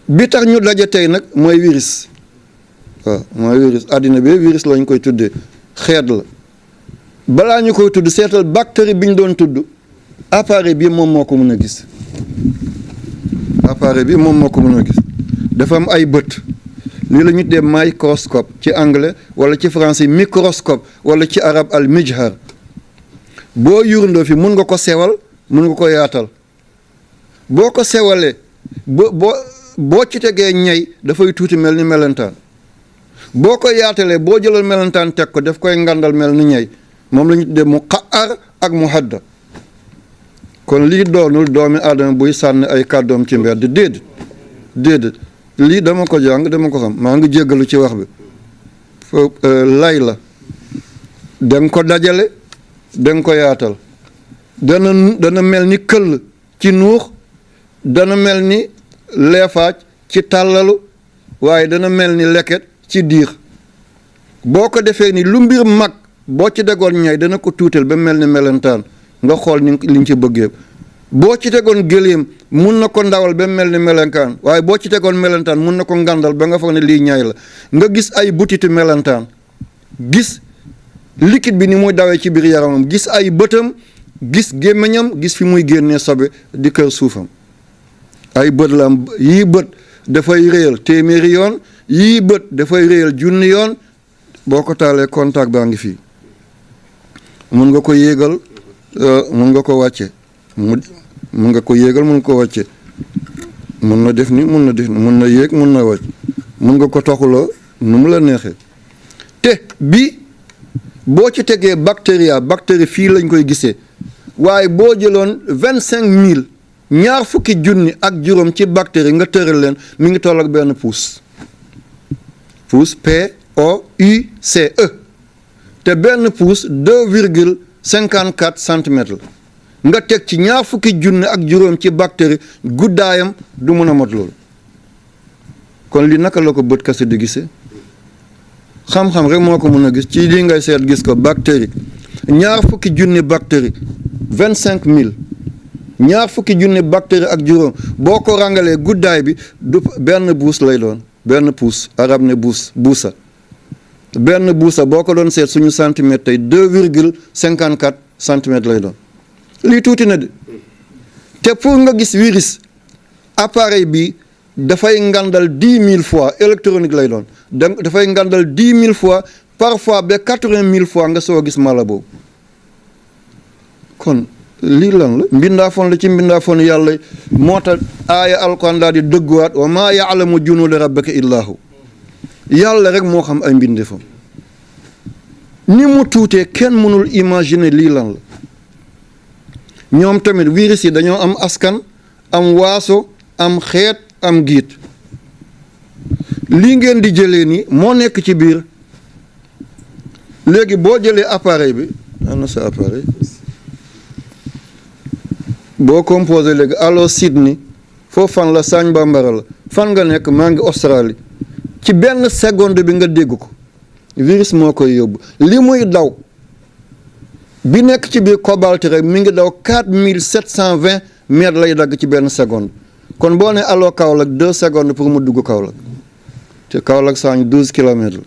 bi tax ñu daje tey nag mooy virus waaw mooy virus àddina bi virus lañ koy tuddee xeet la balaa ñu koy tudd seetal bactérie bi ñu doon tudd appareil bi moom moo ko mën a gis appareil bi moom moo ko mën a gis dafa am ay bët lii la ñu tuddee microscope ci anglais wala ci français microscope wala ci arab al mijhar boo yurndoo fi mun nga ko sewal mun nga ko yaatal boo ko sewalee boo ci tegee ñey dafay tuuti mel ni melentaan boo ko yaatalee boo jëlal melentaan teg ko daf koy ngandal mel ni ñey moom la ñu tuddee mu xaar ak mu hadda kon lii doonul doomi aadama buy sànni ay kàddoom ci mbedd déedéet lii dama ko jàng dama ko xam maa ngi jéggalu ci wax bi lay la danga ko dajale danga ko yaatal dana mel ni këll ci nuux dana mel ni leefaaj ci tàllalu waaye dana mel ni leket ci diir boo ko defee ni lu mbir mag boo ci degoon ñay dana ko tuutal ba mel ni melentaan nga xool ni liñ ci bëggee boo ci tegoon gëléem mun na ko ndawal ba mel ni melentaan waaye boo ci tegoon melentaan mun na ko ngandal ba nga foog ne lii ñay la nga gis ay butitu melentaan gis liquide bi ni muy dawee ci biir yaramam gis ay bëtam gis gémmiñam gis fi muy génnee sobe di kër suufam ay bët la am yii bët dafay réyal téeméeri yoon yii bët dafay réyal junni yoon boo ko taalee contact baa ngi fii mun nga ko yéegal mun nga ko wàcce mun nga ko yéegal mun ko wàcce mun na def ni mun na yéeg mun na wàcc mun nga ko toxuloo nu mu la neexee te bi boo ci tegee bactérie fii lañ koy gisee waaye boo jëloon 25,000 ñaar fukki junni ak juróom ci bactérie nga tëral leen mi ngi toll ak benn pouce POUCE te benn pouce 2,54 centimètres la nga teg ci ñaar fukki junni ak juróom ci bactérie guddaayam du mën a mot loolu kon li naka la ko bët kese di gisee xam-xam rek moo ko mën a gis ci lii ngay seet gis ko bactérie ñaar fukki junni bactérie 25,000 ñaar fukki junni bactérie ak juróom boo ko rangalee guddaay bi du benn buus lay doon benn pouce arab ne buusa benn buusa boo ko doon seet suñu centimètre tey 2,54 centimètres lay doon lii tuuti na de te pour nga gis virus appareil bi dafay ngandal 10,000 fois électronique lay doon dafay ngandal 10,000 fois parfois ba 80,000 fois nga soo gis mala boobu kon lii lan la mbindaafoon la ci mbindaafoon yàlla moo tax aaya alquran daal di dëgguwaat wa maa yaalamu junuuda rabbika illaa hu yàlla rek moo xam ay mbindeefam ni mu tuutee kenn mënul imaginer lii lan la ñoom tamit virus yi dañoo am askan am waaso am xeet am giit lii ngeen di jëlee nii moo nekk ci biir léegi boo jëlee appareil bi ana sa appareil boo composé léegi allo Sydney foofu fan la Sagne Bambara la fan nga nekk maa ngi Australie ci benn seconde bi nga dégg ko virus moo koy yóbbu li muy daw bi nekk ci biir cobalt rek mi ngi daw 4720 mètres lay dagg ci benn seconde kon boo ne allo Kaolack 2 secondes pour mu dugg Kaolack te Kaolack Sagne 12 kilomètres la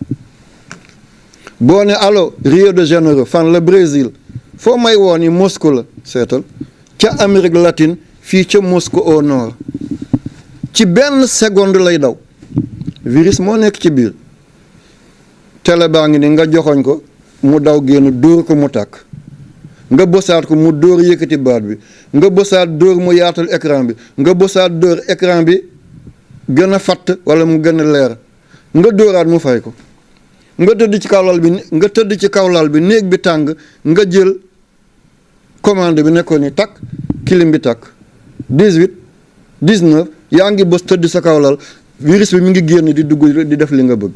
boo ne allo Rio de Janeiro fan la Brésil foo may woo ni Moscou la seetal ca Amérique latine fii ca Moscou au nord ci benn seconde lay daw virus moo nekk ci biir télé baa ngi ni nga joxoñ ko mu daw génn dóor ko mu tàkk nga bësaat ko mu dóor yëkkati baat bi nga bësaat dóor mu yaatal écran bi nga bësaat dóor écran bi gën a fatt wala mu gën a leer nga dóoraat mu fay ko nga tëdd ci kaw lal bi néeg bi tàng nga jël commande bi nekkoon ni takk clim bi takk 18 19 yaa ngi bës tëdd sa kaw lal virus bi mi ngi génn di dugg di def li nga bëgg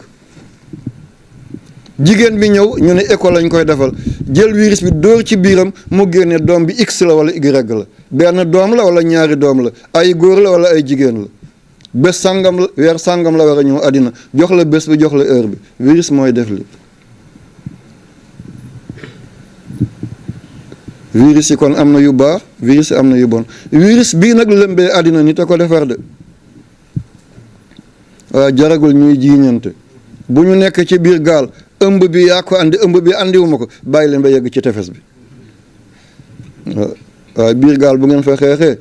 jigéen bi ñëw ñu ne école lañ koy defal jël virus bi dóor ci biiram mu génne doom bi x la wala y la benn doom la wala ñaari doom la ay góor la wala ay jigéen la bés sàngam la weer sàngam la war a ñëw àddina jox la bés bi jox la heure bi virus mooy def li virus yi kon am na yu baax virus yi am na yu bon virus bii nag lëmbee àddina nit a ko defar de jaragul ñuy jiiñante bu ñu nekk ci biir gaal ëmb bi yaa ko andi ëmb bi andiwuma ko bàyyi leen ba yegg ci tefes bi waaye biir gaal bu ngeen fa xeexee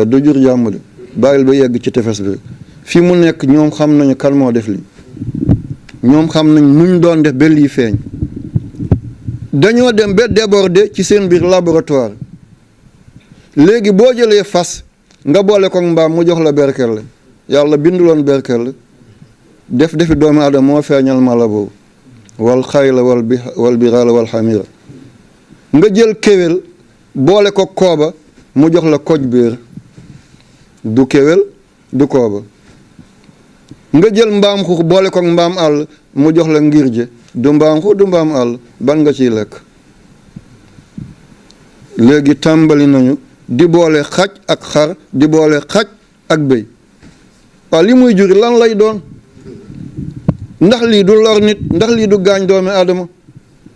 du jur jàmm de bàyyil ba yegg ci tefes bi fi mu nekk ñoom xam nañu kan moo def lii ñoom xam nañ nuñ doon def ba lii feeñ dañoo dem ba déborder ci seen biir laboratoire léegi boo jëlee fas nga boole ko mbaam mu jox la berkelle yàlla binduloon berkelle defi doomu aadama moo feeñal mala boobu wal xayla wal biraala wal xamira nga jël kéwél boole ko kooba mu jox la koj biir du kéwél du kooba nga jël mbaam xux boole ko mbaam àll mu jox la ngirje du mbaam xux du mbaam àll ban nga ciy lekk léegi tàmbali nañu di boole xaj ak xar di boole xaj ak béy waaw li muy juri lan lay doon ndax lii du lor nit ndax lii du gaañ doomi aadama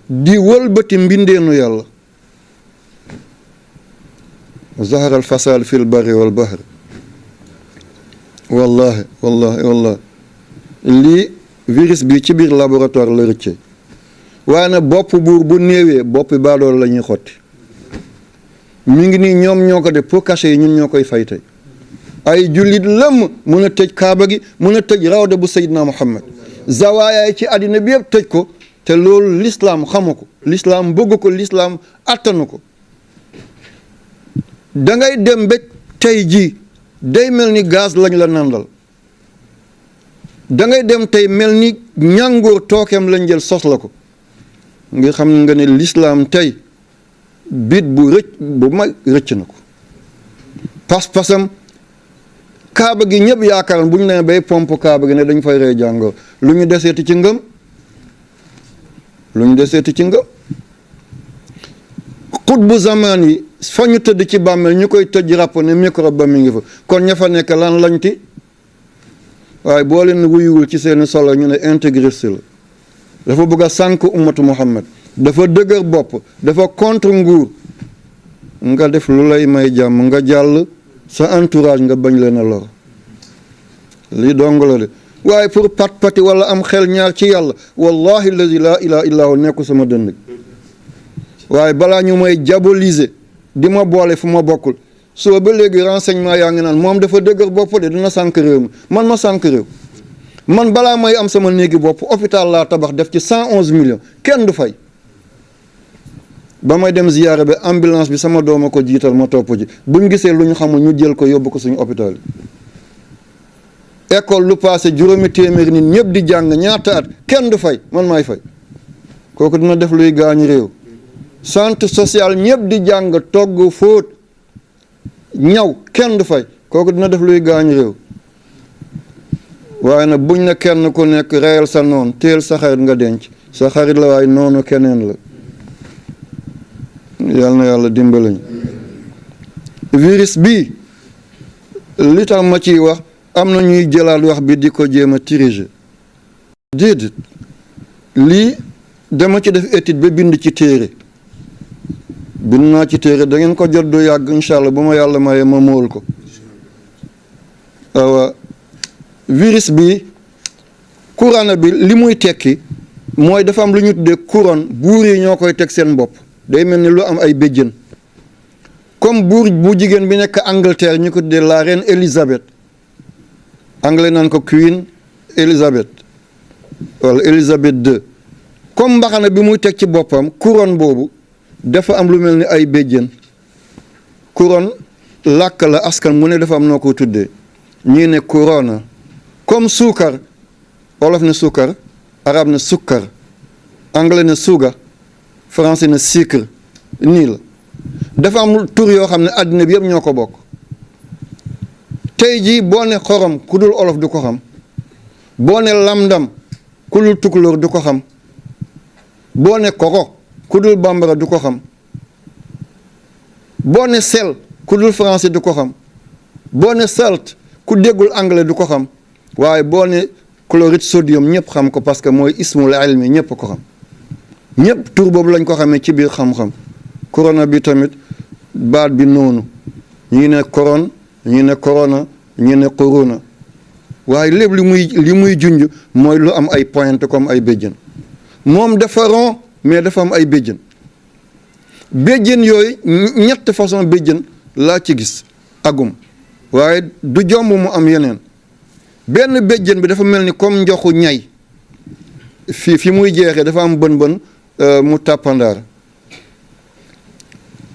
di wëlbati mbindeenu yàlla zahara al fasad fi l barri wal bahri wallahi lii virus bi ci biir laboratoire la rëcce waaye nag bopp buur bu néewee boppi baadool la ñuy xotti mi ngi nii ñoom ñoo ko def pour cacher yi ñun ñoo koy fay tey ay jullit lëmm mun a tëj kaaba gi mun a tëj rawda bu Seydina Muhammad zawaayaay ci àddina bi yëpp tëj ko te loolu lislaam xamu ko lislaam bëgg ko lislaam attanu ko da ngay dem ba tey jii day mel ni gaz lañ la nandal da ngay dem tey mel ni ñàngoor tookeem lañ jël sos la ko nga xam nga ne lislaam tey bit bu mag rëcc na ko pas-pasam kaaba gi ñëpp yaakaaroon bu ñu nee bay pompe kaaba gi ne dañ fay rey jàngoo lu ñu deseeti ci ngëm xutbu zamaan yi fa ñu tëdd ci bàmmeel ñu koy tëj ràpp ne microbe ba mi ngi fa kon ña fa nekk lan lañ ti waaye boo leen wuyuwul ci seeni solo ñu ne intégriste la dafa bëgg a sànk ummatu Muhammad dafa dëgër bopp dafa contre nguur nga def lu lay may jàmm nga jàll sa entourage nga bañ leen a lor lii dong la de waaye pour pat-pati wala am xel ñaar ci yàlla wallahi allazi laa ilaha illa hu nekku sama dënd waaye balaa ñu may diaboliser di ma boole fu ma bokkul soo ba léegi renseignement yaa ngi naan moom dafa dëgër bopp de dina sànk réew mi man ma sànk réew man balaa may am sama néegi bopp hôpital laa tabax def ci 111 millions kenn du fay ba may dem ziyaare bi ambulance bi sama dooma ko jiital ma topp ji buñ gisee lu ñu xamul ñu jël ko yóbbu ko suñu hôpital yi école lu passé juróomi téeméeri nit ñëpp di jàng ñaata at kenn du fay man maay fay kooku dina def luy gaañ réew centre social ñëpp di jàng togg fóot ñaw kenn du fay kooku dina def luy gaañ réew waaye nag buñ ne kenn ku nekk reyal sa noon teel sa xarit nga denc sa xarit la waaye noonu keneen la yàlla na yàlla dimbalañ virus bi li tax ma ciy wax am na ñuy jëlaat wax bi di ko jéem a diriger déedéet lii dama ci def étude ba bind ci téere bind naa ci téere da ngeen ko jot du yàgg incha allah bu ma yàlla mayee ma mool ko waaw virus bi corona bi li muy tekki mooy dafa am lu ñu tuddee couronne buur yi ñoo koy teg seen bopp day mel ni lu am ay béjjën comme buur bu jigéen bi nekk Angleterre ñu ko tuddee la reine Elisabeth anglais naan ko Queen Elizabeth wala Elizabeth II comme mbaxana bi muy teg ci boppam couronne boobu dafa am lu mel ni ay béjjën couronne làkk la askan mu ne dafa am noo ko tuddee ñii ne corona comme suukar wolof ne suukar arab ne sukkar anglais ne suuga français ne sucre nii la dafa am tur yoo xam ne àddina bi yëpp ñoo ko bokk tey jii boo ne xorom ku dul olof du ko xam boo ne lamdam ku dul tukulóor du ko xam boo ne koko ku dul bambara du ko xam boo ne sel ku dul français du ko xam boo ne salt ku déggul anglais du ko xam waaye boo ne chloride sodium ñëpp xam ko parce que mooy ismul ilmi ñëpp ko xam ñëpp tur boobu lañ ko xamee ci biir xam-xam corona bi tamit baat bi noonu ñii ne coron ñii ne corona ñii ne corona waaye lépp li muy junj mooy lu am ay pointe comme ay béjjën. moom dafa rond mais dafa am ay béjjën. béjjën yooyu ñett façon béjjën laa ci gis agum waaye du jomb mu am yeneen. benn béjjën bi dafa mel ni comme njoxu ñay fi muy jeexee dafa am bën mu tàppandaar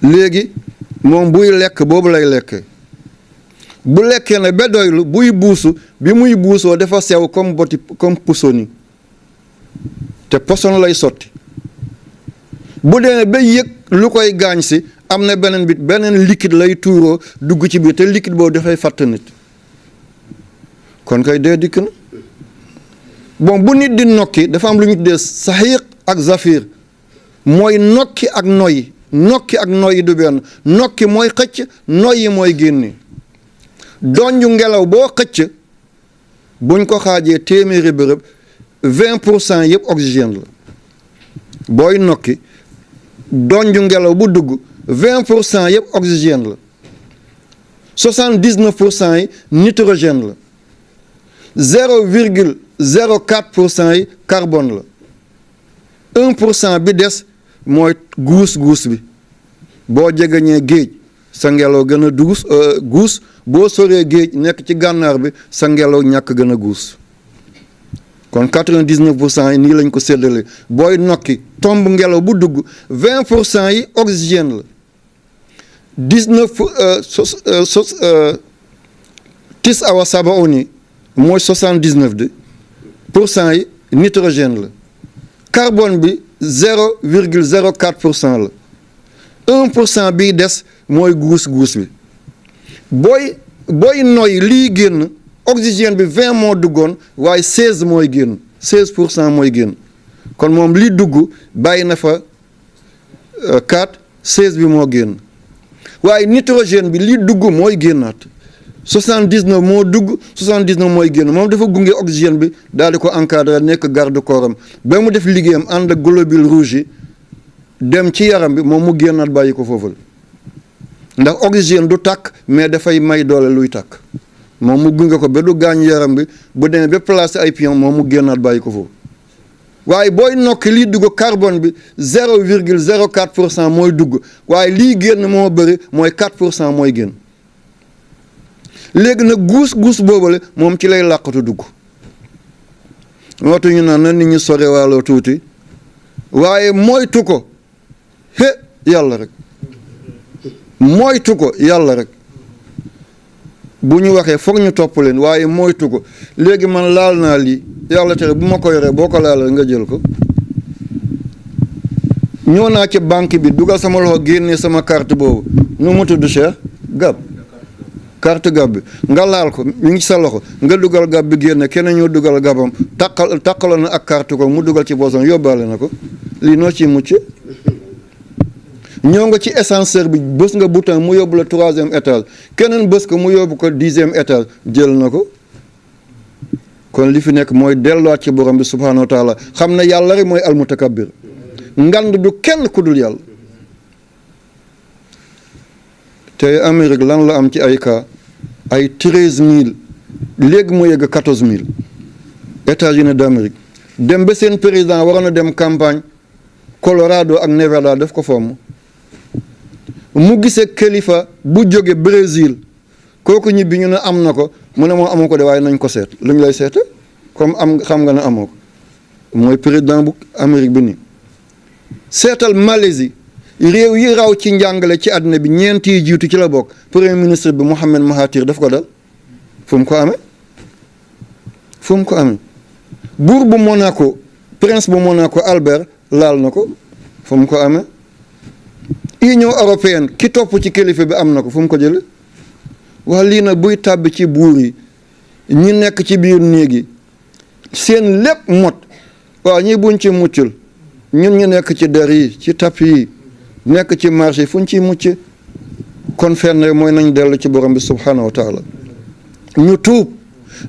léegi moom buy lekk boobu lay lekkee bu lekkee ne ba doylu buy buusu bi muy buusoo dafa sew comme pusoni te poson lay sotti bu dee ba yëg lu koy gaañ si am na beneen liquide lay tuuroo dugg ci biir te liquide boobu dafay fàtt nit kon kay dee dikk na bon bu nit di nokki dafa am lu ñu tuddee saxiiq ak zafir mooy nokki ak noyyi du benn nokki mooy xëcc noyyi mooy génne donju ngelaw boo xëcc buñ ko xaajee téeméeri bërëb 20% yëpp oxygène la booy nokki donju ngelaw bu dugg 20% yëpp oxygène la 79% yi nitrogène la 0,04% yi carbone la 1% bi des mooy guus bi boo jegeñee géej sa ngelaw gën a guus boo soree géej nekk ci gànnaar bi sa ngelaw ñàkk gën a guus kon 99% yi nii lañ ko séddale booy nokki tomb ngelaw bu dugg 20% yi oxygène la 19 awa saba oni mooy 79% yi nitrogène la carbone bi 0,04% la 1% bii des mooy guus bi booy noy lii génn oxygène bi 20 moo duggoon waaye 16 mooy génn 16% mooy génn kon moom lii dugg bàyyi na fa 4 16 bi moo génn waaye nitrogène bi lii dugg mooy génnaat 79 moo dugg 79 mooy génn moom dafa gunge oxygène bi daal di ko encadré nekk garde corps am ba mu def liggéeyam ànd ak globules rouges yi dem ci yaram bi moom mu génnaat bàyyi ko foofu la ndax oxygène du tàkk mais dafay may doole luy tàkk moom mu gunge ko ba du gaañ yaram bi bu demee ba placé ay pion moom mu génnaat bàyyi ko foofu waaye booy nokki lii dugg carbone bi 0,04% mooy dugg waaye lii génn moo bëri mooy 4% mooy génn léegi nag guus boobale moom ci lay làqatu dugg mootu ñu naan na nit ñi sorewaaloo tuuti waaye moytu ko yàlla rek moytu ko yàlla rek bu ñu waxee foog ñu topp leen waaye moytu ko léegi man laal naa lii yàlla tere bu ma ko yoree boo ko laalee nga jël ko ñëw naa ci banque bi dugal sama loxo génnee sama carte boobu nu mu tudd Cheikh gab carte gab bi nga laal ko mi ngi sa loxo nga dugal gab bi génne keneen ñoo dugal gabam takkaloon na ak carte ko mu dugal ci bosom yóbbaale na ko lii noo ciy mucc ñoo nga ci ascenseur bi bës nga bouton mu yóbbu la 3e étage keneen bës ko mu yóbbu ko 10e étage jël na ko kon li fi nekk mooy delluwaat ci borom bi subhanahu wa taala xam ne yàlla rek mooy almutakabbir ngand du kenn ku dul yàlla te Amérique lan la am ci ay cas ay 13000 léegi mu yegg 14000 États-Unis d'Amérique dem ba seen président waroon a dem campagne Colorado ak Nevada daf ko fomm mu gisee kilifa bu jóge Brésil kooku ñibbi ñu ne am na ko mu ne moo amoo ko de waaye nañ ko seet lu ñu lay seete comme am xam nga ne amoo ko mooy président bu Amérique bi nii seetal Malaisie réew yi raw ci njàngale ci àddina bi ñeent yi jiitu ci la bokk premier ministre bi Mohamed Mahathir daf ko dal fu mu ko amee buur bu Monaco prince bu Monaco Albert laal na ko fu mu ko amee Union européenne ki topp ci kilifa bi am na ko fu mu ko jële wax lii nag buy tàbbi ci buur yi ñi nekk ci biir néeg yi seen lépp mot waaw ñi buñ ci muccul ñun ñu nekk ci der yi ci tapis yi nekk ci marché yi fu ñu ciy mucc kon fenn mooy nañ dellu ci borom bi subhanahu wa taala ñu tuub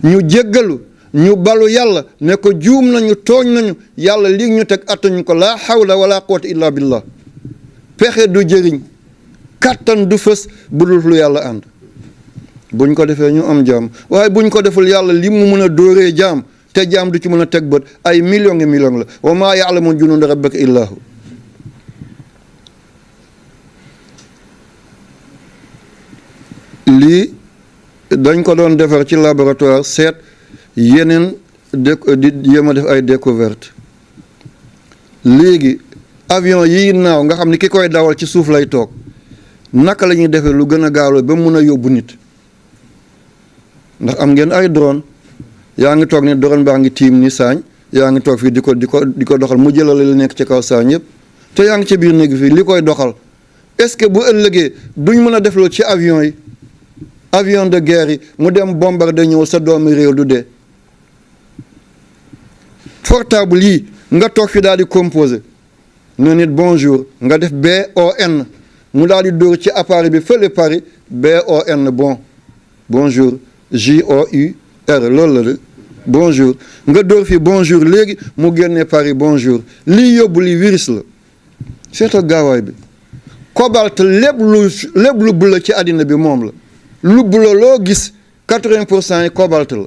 ñu jéggalu ñu balu yàlla ne ko juum nañu tooñ nañu yàlla lii ñu teg attañu ko laa hawla wala quwwata illa billah pexe du jëriñ kàttan du fës bu dul lu yàlla ànd buñ ko defee ñu am jàmm waaye buñ ko deful yàlla li mu mën a dóoree jaam te jaam du ci mën a teg bët ay millions ngi millions la wa maa ya'lamu junuuda rabbika illaa hu. lii dañ ko doon defar ci laboratoire seet yeneen di jéem a def ay découverte léegi avion yi naaw nga xam ne ki koy dawal ci suuf lay toog naka la ñuy defee lu gën a gaaw ba mun a yóbbu nit ndax am ngeen ay drone yaa ngi toog ni drone baa ngi tiim ni saañ yaa ngi toog fii di ko doxal mu jëlale li nekk ci kaw saañ yëpp te yaa ngi ci biir néeg fii li koy doxal est-ce que bu ëllëgee duñ mën a def loolu ci avion yi avion de guerre yi mu dem bombarder ñëw sa doomi réew du dee portable yi nga toog fi daal di composé ne nit bonjour nga def BON mu daal di dóor ci appareil bi fële Paris BON bonjour JOUR loolu la de bonjour nga dóor fi bonjour léegi mu génnee Paris bonjour lii yóbbu li virus la seetal gaawaay bi cobalt lépp lu bula ci àddina bi moom la lu bula loo gis 80% yi cobalt la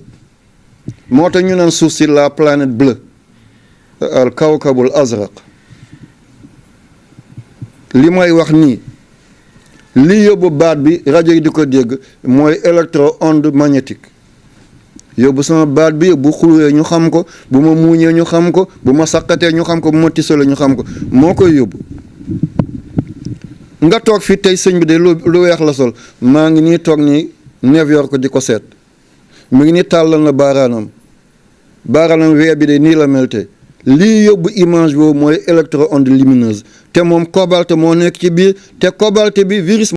moo tax ñu naan suuf si la planète bleue al kawkabul azraq li may wax nii li yóbbu baat bi rajo yi di ko dégg mooy électro-onde magnétique yóbbu sama baat bi bu xulwee ñu xam ko bu ma muuñee ñu xam ko bu ma saqatee ñu xam ko bu ma tisalee ñu xam ko moo koy yóbbu nga toog fii tey sëñ bi de lu weex la sol maa ngi nii toog nii New York di ko seet mu ngi nii tàllal na baaraanam wee bi de nii la melte lii yóbbu image boobu mooy électro-onde lumineuse te moom cobalt moo nekk ci biir te cobalt bi virus